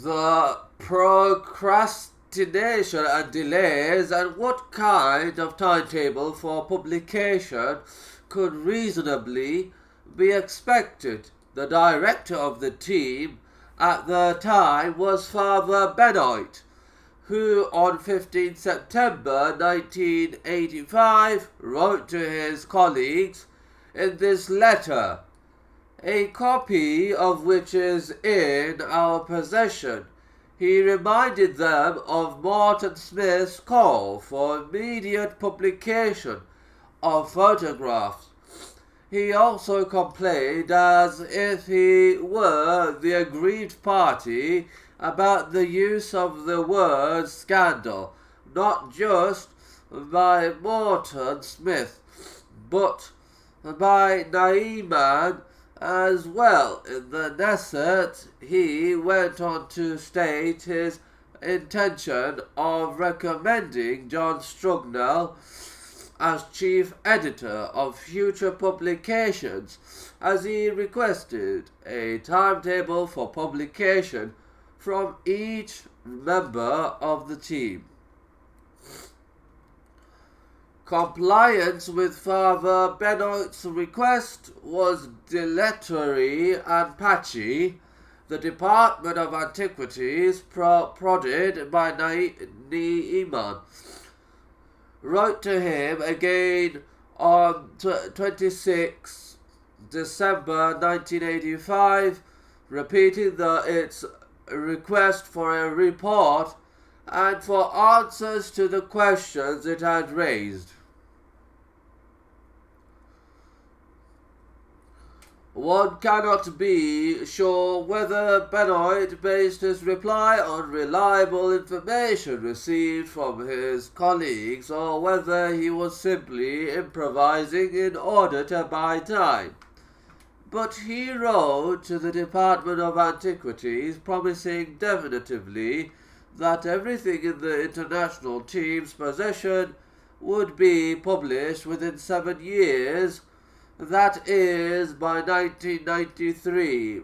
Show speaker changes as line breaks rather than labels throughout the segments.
the procrastination and delays, and what kind of timetable for publication could reasonably be expected. The director of the team at the time was Father Benoit, who on 15 September 1985 wrote to his colleagues in this letter, a copy of which is in our possession. He reminded them of Morton Smith's call for immediate publication of photographs. He also complained as if he were the aggrieved party about the use of the word scandal, not just by Morton Smith, but by Naiman as well. In the Knesset, he went on to state his intention of recommending John Strugnell as chief editor of future publications, as he requested a timetable for publication from each member of the team. Compliance with Father Benoit's request was dilatory and patchy. The Department of Antiquities, prodded by Neiman, wrote to him again on 26 December 1985, repeating its request for a report and for answers to the questions it had raised. One cannot be sure whether Benoit based his reply on reliable information received from his colleagues or whether he was simply improvising in order to buy time. But he wrote to the Department of Antiquities promising definitively that everything in the international team's possession would be published within 7 years, that is, by 1993.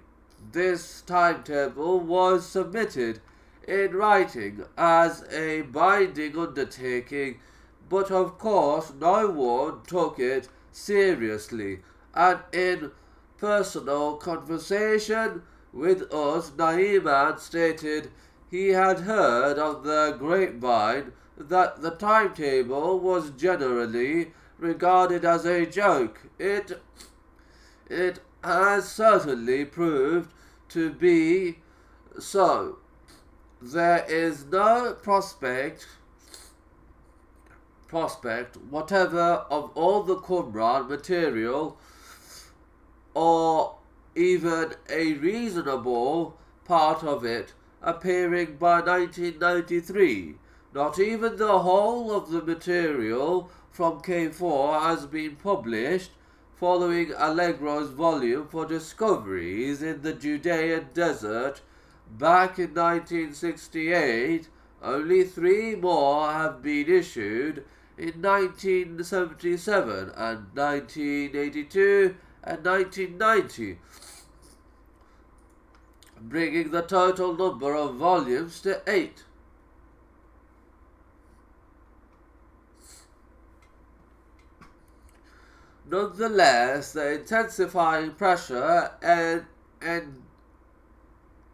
This timetable was submitted in writing as a binding undertaking, but of course no one took it seriously, and in personal conversation with us, Naiman stated he had heard on the grapevine that the timetable was generally regarded as a joke. It has certainly proved to be so. There is no prospect whatever of all the Qumran material, or even a reasonable part of it, appearing by 1993. Not even the whole of the material from K4 has been published, following Allegro's volume for discoveries in the Judean desert back in 1968. Only 3 more have been issued in 1977 and 1982 and 1990, bringing the total number of volumes to 8. Nonetheless, the intensifying pressure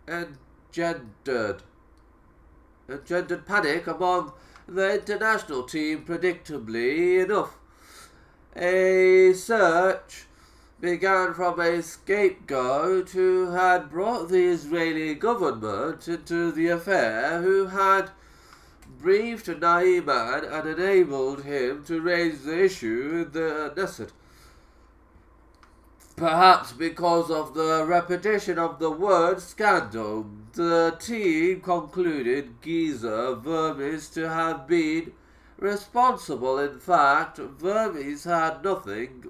engendered panic among the international team, predictably enough. A search began from a scapegoat who had brought the Israeli government into the affair, who had briefed Naiman and enabled him to raise the issue in the Knesset. Perhaps because of the repetition of the word scandal, the team concluded Geezer Vermes to have been responsible. In fact, Vermes had nothing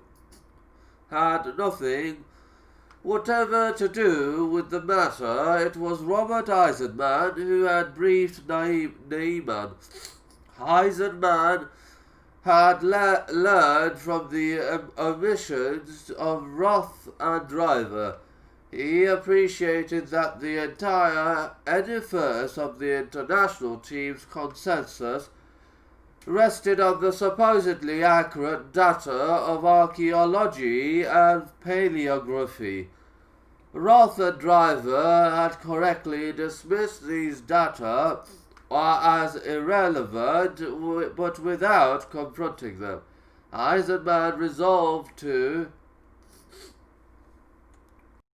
whatever to do with the matter. It was Robert Eisenman who had briefed Neiman. Eisenman had learned from the omissions of Roth and Driver. He appreciated that the entire edifice of the international team's consensus rested on the supposedly accurate data of archaeology and paleography. Roth and Driver had correctly dismissed these data as irrelevant, but without confronting them. Eisenman resolved to